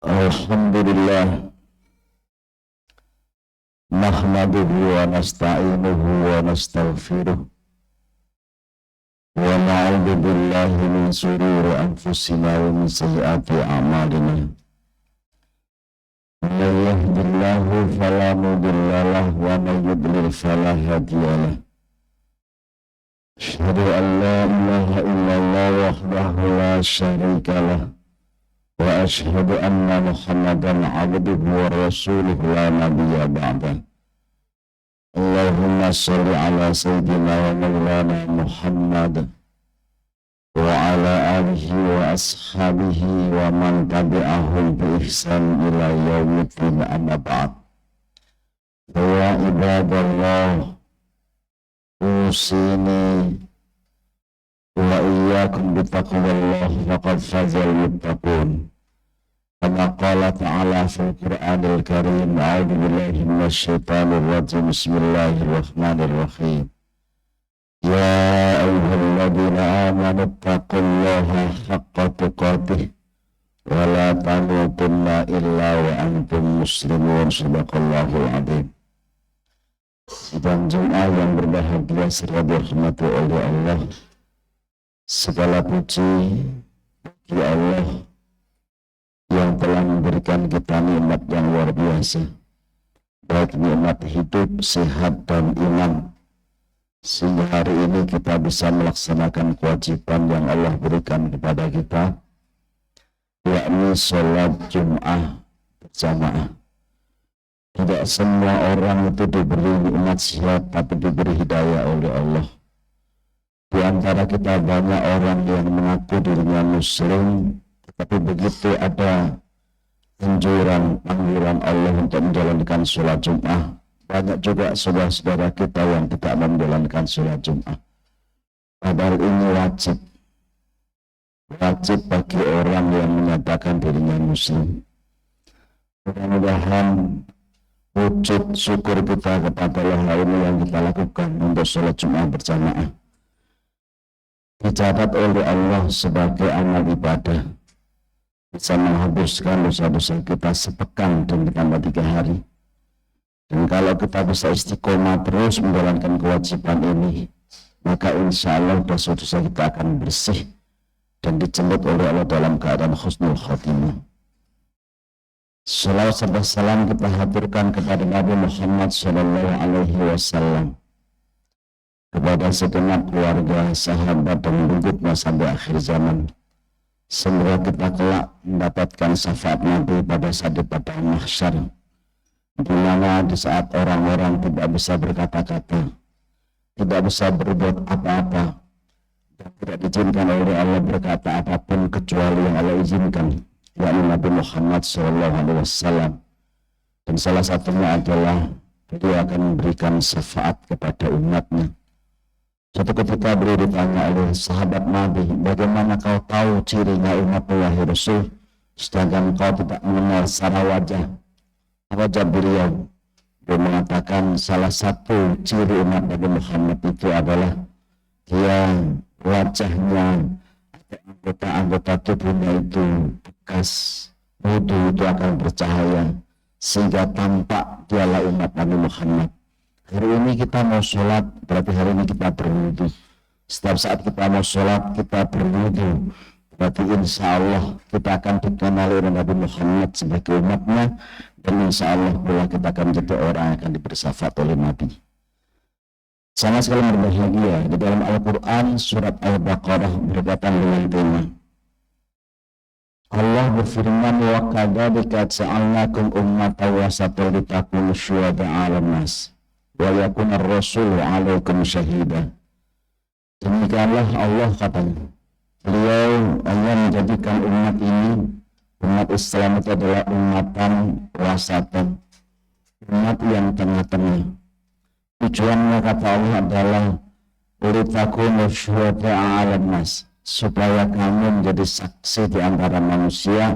Alhamdulillah nahmaduhu wa nasta'inuhu wa nastaghfiruh wa na'udzu billahi min shururi anfusina wa min sayyiati a'malina. Man yahdihillahu fala mudilla lahu wa man yudlil fala hadiya lahu. Asyhadu an la ilaha illallah wahdahu la syarika lahu wa asyhadu anna Muhammadan abduhu wa rasuluhu la nabiyya ba'dah. Allahumma shalli ala sayyidina wa maulana Muhammad wa ala alihi wa ashabihi wa man tabi'ahum bi ihsan ila yaumiddin, amma ba'd. Ya ibadallah, usini wa iyyakum bittaqwallah faqad fazal muttaqun. Kama qala ta'ala fil Qur'anil Karim, a'udzu billahi minasyaitonir rajim. Bismillahirrahmanirrahim. Ya ayyuhalladzina amanu taqullaha haqqa tuqatih wa la tamutunna illa wa antum muslimun. Shadaqallahul adzim. Sidang Jumat yang berbahagia serta dirahmati oleh Allah, segala puji bagi Allah yang telah memberikan kita nikmat yang luar biasa, baik nikmat hidup, sehat, dan iman, sehingga hari ini kita bisa melaksanakan kewajiban yang Allah berikan kepada kita, yakni sholat Jum'ah berjamaah. Tidak semua orang itu diberi nikmat sehat, tapi diberi hidayah oleh Allah. Di antara kita banyak orang yang mengaku dirinya muslim, tetapi begitu ada panggilan Allah untuk menjalankan sholat Jum'ah, banyak juga saudara-saudara kita yang tidak menjalankan sholat Jum'ah. Padahal ini wajib bagi orang yang menyatakan dirinya muslim. Mudah-mudahan wujud syukur kita kepada Allah ini yang kita lakukan untuk sholat Jum'ah berjamaah dicatat oleh Allah sebagai amal ibadah, bisa menghapuskan dosa-dosa kita sepekan dan ditambah 3 hari. Dan kalau kita bisa istiqomah terus menjalankan kewajiban ini, maka insya Allah dosa-dosa kita akan bersih dan dijemput oleh Allah dalam keadaan husnul khatimah. Salawat serta salam kita haturkan kepada Nabi Muhammad SAW, kepada segenap keluarga, sahabat, dan pengikutnya sampai akhir zaman. Semoga kita kelak mendapatkan syafaat Nabi pada saat di padang mahsyar, di mana di saat orang-orang tidak bisa berkata-kata, tidak bisa berbuat apa-apa, dan tidak diizinkan oleh Allah berkata apapun kecuali yang Allah izinkan, yakni Nabi Muhammad SAW. Dan salah satunya adalah beliau akan memberikan syafaat kepada umatnya. Suatu ketika beliau ditanya oleh sahabat Nabi, bagaimana kau tahu cirinya umatnya wahai Rasul, sedangkan kau tidak mengenal secara wajah? Apa jawab beliau? Beliau mengatakan salah satu ciri umat Nabi Muhammad itu adalah dia wajahnya, anggota-anggota tubuhnya itu bekas wudhu itu akan bercahaya, sehingga tampak dialah umat Nabi Muhammad. Hari ini kita mau sholat, berarti hari ini kita berwudu. Setiap saat kita mau sholat, kita berwudu. Berarti insya Allah kita akan dikenali oleh Nabi Muhammad sebagai umatnya. Dan insya Allah pula kita akan menjadi orang yang akan diberi syafaat oleh Nabi. Sama sekali berbahagia. Di dalam Al-Quran, surat Al-Baqarah berkaitan dengan tema. Allah berfirman, wa kadzalika ja'alnakum ummatan wasatan litakunu syuhada'a 'alan nas wa yakuna ar-rasulu 'alaikum syahida. Demikianlah Allah katanya, beliau hanya menjadikan umat ini, umat Islam itu adalah umatan wasatan, umat yang tengah-tengah. Tujuannya kata Allah adalah litakunu syuhada'a 'alan nas, supaya kamu menjadi saksi di antara manusia,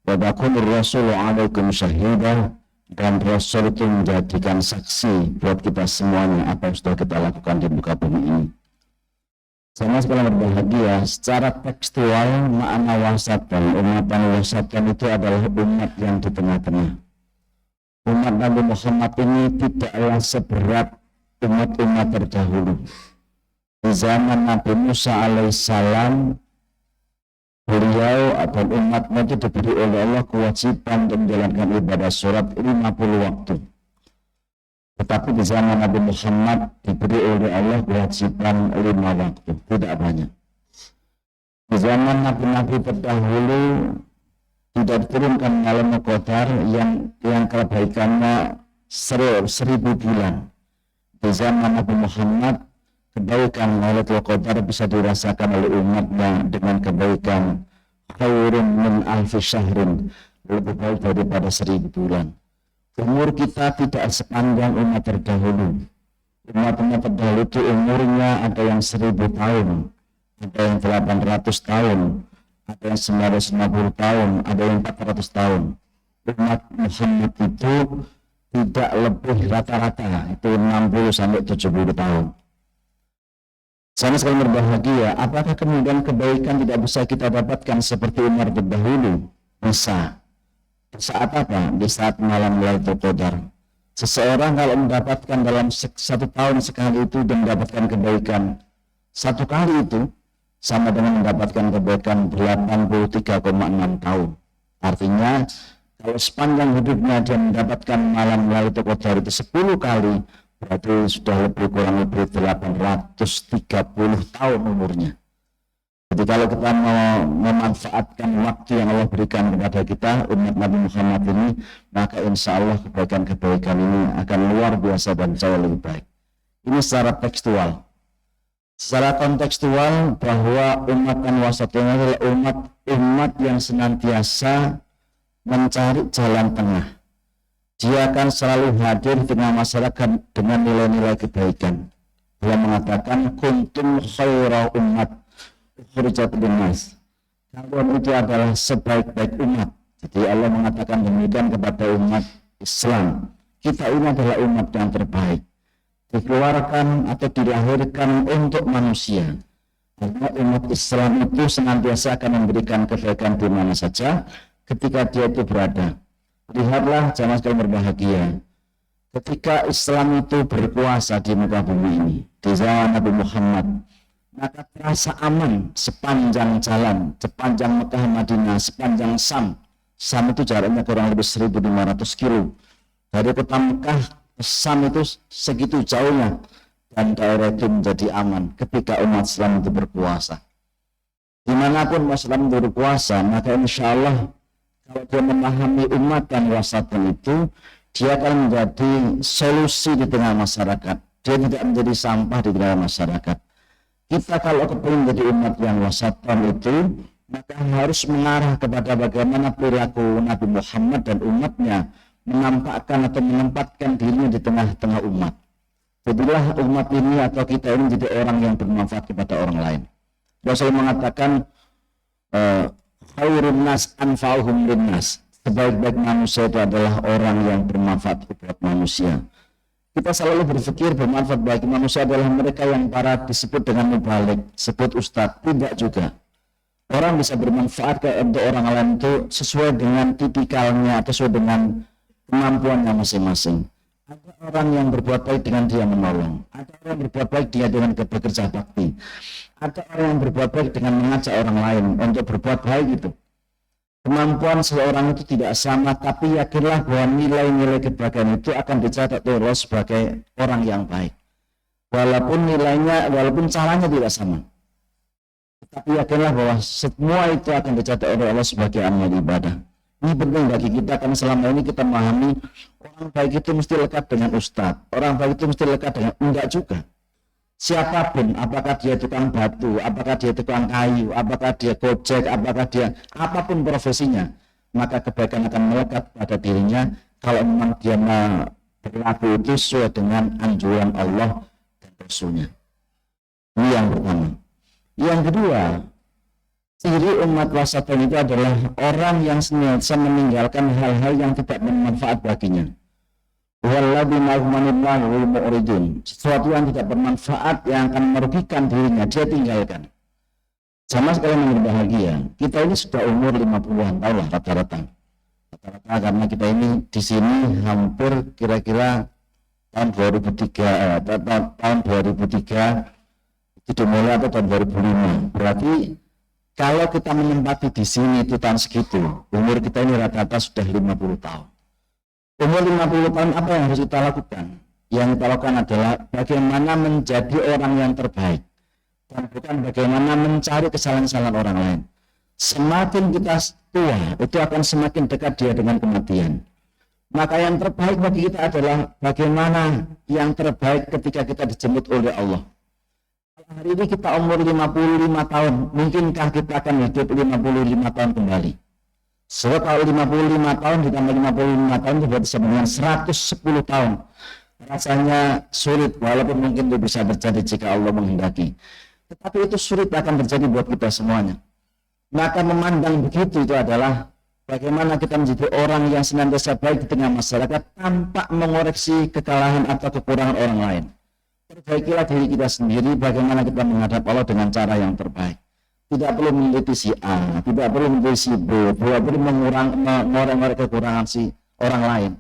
wa yakuna ar-rasulu 'alaikum syahida, dan Rasul itu menjadikan saksi buat kita semuanya apa yang sudah kita lakukan di muka bumi ini. Sama sekali berbahagia. Secara tekstual makna wasatan, umatan wasatan itu adalah umat yang di tengah-tengah. Umat Nabi Muhammad ini tidaklah seberat umat-umat terdahulu. Di zaman Nabi Musa alaihissalam, beliau atau umatnya itu diberi oleh Allah kewajiban untuk menjalankan ibadah sholat 50 waktu. Tetapi di zaman Nabi Muhammad diberi oleh Allah kewajiban 5 waktu, tidak banyak. Di zaman Nabi-Nabi terdahulu tidak diturunkan malam qadar yang kebaikannya 1000 bulan. Di zaman Nabi Muhammad kebaikan Lailatul Qadar bisa dirasakan oleh umatnya dengan kebaikan khairun min alfi syahrin, lebih baik daripada 1000 bulan. Umur kita tidak sepanjang umat terdahulu. Umat-umat terdahulu itu umurnya ada yang 1000 tahun, ada yang 800 tahun, ada yang 950 tahun, ada yang 400 tahun. Umat Muhammad itu tidak lebih rata-rata, itu 60 sampai 70 tahun. Sama sekali berbahagia. Apakah kemudian kebaikan tidak bisa kita dapatkan seperti Umar terdahulu? Bisa. Di saat apa? Di saat malam Lailatul Qadar. Seseorang kalau mendapatkan dalam 1 tahun sekali itu dan mendapatkan kebaikan 1 kali itu sama dengan mendapatkan kebaikan 83,6 tahun. Artinya kalau sepanjang hidupnya dia mendapatkan malam Lailatul Qadar itu 10 kali, berarti sudah kurang lebih 830 tahun umurnya. Jadi kalau kita mau memanfaatkan waktu yang Allah berikan kepada kita, umat Nabi Muhammad ini, maka insya Allah kebaikan-kebaikan ini akan luar biasa dan jauh lebih baik. Ini secara tekstual. Secara kontekstual bahwa umat wasatun adalah umat yang senantiasa mencari jalan tengah. Dia akan selalu hadir di tengah masyarakat dengan nilai-nilai kebaikan. Dia mengatakan kuntum khaira ummat ukhrijat linnas. Kalian itu adalah sebaik-baik umat. Jadi Allah mengatakan demikian kepada umat Islam. Kita ini adalah umat yang terbaik. Dikeluarkan atau dilahirkan untuk manusia. Karena umat Islam itu senantiasa akan memberikan kebaikan di mana saja ketika dia itu berada. Lihatlah jamaah sekalian berbahagia. Ketika Islam itu berkuasa di muka bumi ini, di zaman Nabi Muhammad, maka terasa aman sepanjang jalan, sepanjang Mekah Madinah, sepanjang Sam. Sam itu jaraknya kurang lebih 1500 kilo. Dari kota Mekah ke Sam itu segitu jauhnya. Dan daerah itu menjadi aman ketika umat Islam itu berkuasa. Dimanapun umat Islam itu berkuasa, maka insya Allah kalau dia memahami umat dan wasatun itu, dia akan menjadi solusi di tengah masyarakat. Dia tidak menjadi sampah di tengah masyarakat. Kita kalau kepingin menjadi umat yang wasatun itu, maka harus mengarah kepada bagaimana perilaku Nabi Muhammad dan umatnya menampakkan atau menempatkan dirinya di tengah-tengah umat. Jadilah umat ini atau kita ini menjadi orang yang bermanfaat kepada orang lain. Rasulullah mengatakan, khairun nas anfa'uhum linnas. Sebaik-baik manusia itu adalah orang yang bermanfaat buat manusia. Kita selalu berpikir bermanfaat bagi manusia adalah mereka yang para disebut dengan mubalik, disebut ustadz. Tidak juga. Orang bisa bermanfaat untuk orang lain itu sesuai dengan tipikalnya atau sesuai dengan kemampuannya masing-masing. Ada orang yang berbuat baik dengan dia menolong. Ada orang yang berbuat baik dia dengan bekerja bakti. Ada orang yang berbuat baik dengan mengajak orang lain untuk berbuat baik itu. Kemampuan seseorang itu tidak sama, tapi yakinlah bahwa nilai-nilai kebaikan itu akan dicatat oleh Allah sebagai orang yang baik. Walaupun caranya tidak sama. Tapi yakinlah bahwa semua itu akan dicatat oleh Allah sebagai amal ibadah. Ini penting bagi kita karena selama ini kita memahami orang baik itu mesti lekat dengan ustadz. Orang baik itu mesti lekat dengan enggak juga. Siapapun, apakah dia tukang batu, apakah dia tukang kayu, apakah dia gojek, apakah dia apapun profesinya, maka kebaikan akan melekat pada dirinya kalau memang dia berlaku itu sesuai dengan anjuran Allah dan Rasulnya. Ini yang pertama. Yang kedua, ciri umat wasatun itu adalah orang yang senantiasa meninggalkan hal-hal yang tidak bermanfaat baginya. Walladzina hum 'anil lagwi mu'ridun. Sesuatu yang tidak bermanfaat yang akan merugikan dirinya dia tinggalkan. Sama sekali yang berbahagia. Kita ini sudah umur 50-an tahun lah rata-rata. Rata-rata karena kita ini di sini hampir kira-kira tahun 2003 tahun 2003 itu dimulai atau tahun 2005. Berarti kalau kita menempati di sini itu tahun segitu, umur kita ini rata-rata sudah 50 tahun. Umur 50 tahun apa yang harus kita lakukan? Yang kita lakukan adalah bagaimana menjadi orang yang terbaik. Dan bukan bagaimana mencari kesalahan-kesalahan orang lain. Semakin kita tua, itu akan semakin dekat dia dengan kematian. Maka yang terbaik bagi kita adalah bagaimana yang terbaik ketika kita dijemput oleh Allah. Hari ini kita umur 55 tahun, mungkinkah kita akan hidup 55 tahun kembali? Sebab kalau 55 tahun ditambah 55 tahun itu berarti sebenarnya 110 tahun. Rasanya sulit, walaupun mungkin itu bisa terjadi jika Allah menghendaki. Tetapi itu sulit akan terjadi buat kita semuanya. Maka memandang begitu itu adalah bagaimana kita menjadi orang yang senantiasa baik di tengah masyarakat tanpa mengoreksi kekalahan atau kekurangan orang lain. Perbaikilah diri kita sendiri, bagaimana kita menghadap Allah dengan cara yang terbaik. Tidak perlu meneliti si A, tidak perlu meneliti si B, tidak perlu mengorek kekurangan si orang lain.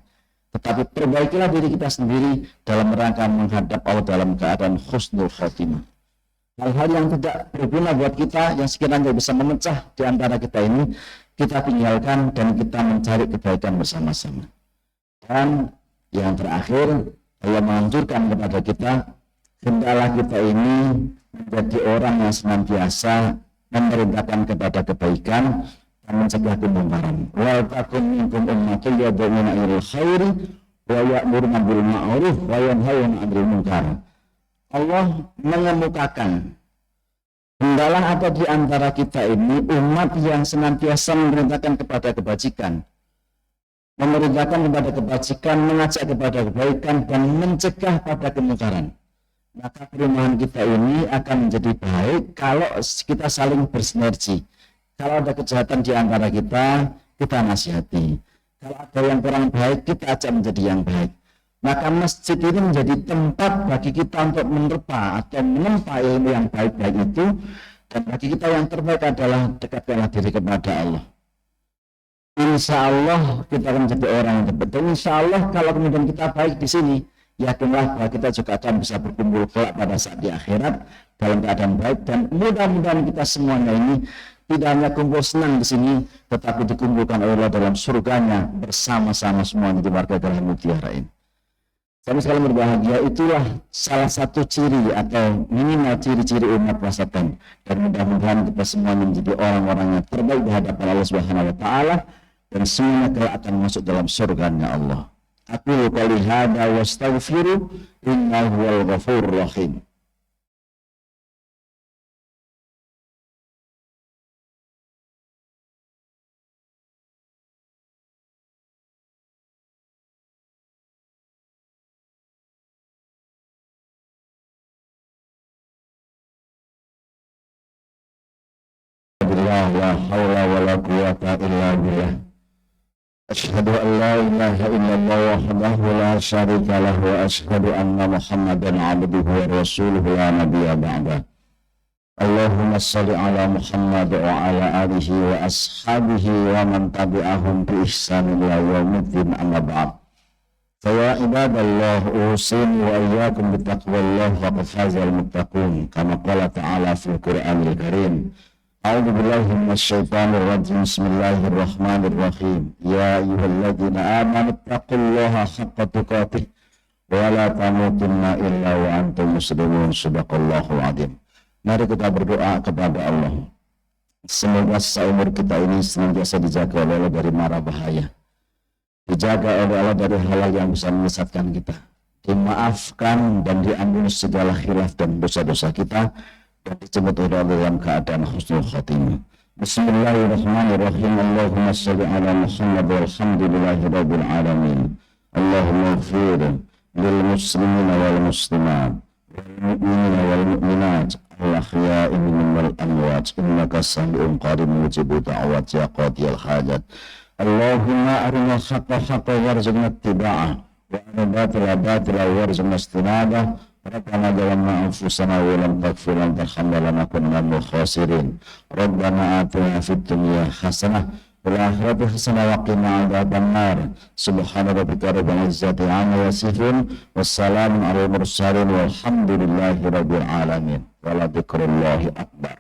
Tetapi perbaikilah diri kita sendiri dalam rangka menghadap Allah dalam keadaan husnul khotimah. Hal-hal yang tidak berguna buat kita, yang sekiranya bisa memecah di antara kita ini, kita tinggalkan dan kita mencari kebaikan bersama-sama. Dan yang terakhir, Allah menganjurkan kepada kita, hendaklah kita ini menjadi orang yang senantiasa memerintahkan kepada kebaikan dan mencegah kemungkaran. Wa takum minkum ummatun yad'una ilal khairi wa ya'muruna bil ma'ruf wa yanhauna 'anil munkar. Allah mengemukakan, hendaklah ada di antara kita ini umat yang senantiasa memerintahkan kepada kebajikan, mengajak kepada kebaikan dan mencegah pada kemungkaran. Maka perumahan kita ini akan menjadi baik kalau kita saling bersinergi. Kalau ada kejahatan di antara kita, kita nasihati. Kalau ada yang kurang baik, kita ajak menjadi yang baik. Maka masjid ini menjadi tempat bagi kita untuk menerpa atau menempa ilmu yang baik-baik itu. Dan bagi kita yang terbaik adalah dekatkanlah diri kepada Allah. Insya Allah kita akan menjadi orang yang terbaik. Dan insya Allah kalau kemudian kita baik di sini, yakinlah bahwa kita juga akan bisa berkumpul kelak pada saat di akhirat dalam keadaan baik. Dan mudah-mudahan kita semuanya ini tidak hanya kumpul senang di sini, tetapi dikumpulkan oleh Allah dalam surganya bersama-sama semuanya di marga Gerah Mutiara ini. Kami sekali berbahagia, itulah salah satu ciri atau minimal ciri-ciri umat wasatan. Dan mudah-mudahan kita semuanya menjadi orang-orang yang terbaik di hadapan Allah Subhanahu wa taala dan semuanya kelak akan masuk dalam surganya Allah. Aku qouli hada wastaghfiru innahu huwal ghafurur rahim. La haula wala quwwata illa billah. Asyhadu an la ilaha illallah wahdahu la syarika lahu wa asyhadu anna Muhammadan 'abduhu wa rasuluhu la nabiyya ba'da. Allahumma shalli ala Muhammad wa ala alihi wa ashabihi wa man tabi'ahum bi ihsan ila yaumiddin amma ba'd. Fa ibadallah usini wa iyyakum bi taqwallah wa fazal muttaqun kama qala ta'ala fil Qur'anil Karim. A'udzu billahi minasyaitonir rajim. Bismillahirrahmanirrahim. Ya ayyuhalladzina amanu taqullaha haqqa tuqatih wa la tamutunna illa wa antum muslimun. Shadaqallahul adzim. Mari kita berdoa kepada Allah. Semoga seumur kita ini senantiasa dijaga oleh Allah dari mara bahaya. Dijaga oleh Allah dari hal yang bisa menyesatkan kita. Dimaafkan dan diampuni segala khilaf dan dosa-dosa kita. Dan dijemput oleh Allah dalam keadaan husnul khatimah. Bismillahirrahmanirrahim. Allahumma shalli ala Muhammad walhamdulillahi rabbil alamin. Allahumma ighfir lil muslimina wal muslimat wal mu'minina wal mu'minat al ahya'i minhum wal amwat innaka sami'un qarib mujibu da'wat ya qadiyal hajat. Allahumma arina haqqa haqqa warzuqna ittiba'ah وأن باطل باطلا وارزقنا اجتنابه ربنا ظلمنا أنفسنا ولم تغفر لنا وترحمنا لنكن من الخاسرين ربنا آتنا في الدنيا حسنة وفي الآخرة حسنة وقنا عذاب النار سبحان ربك رب العزة عما يصفون والسلام على المرسلين والحمد لله رب العالمين ولذكر الله أكبر.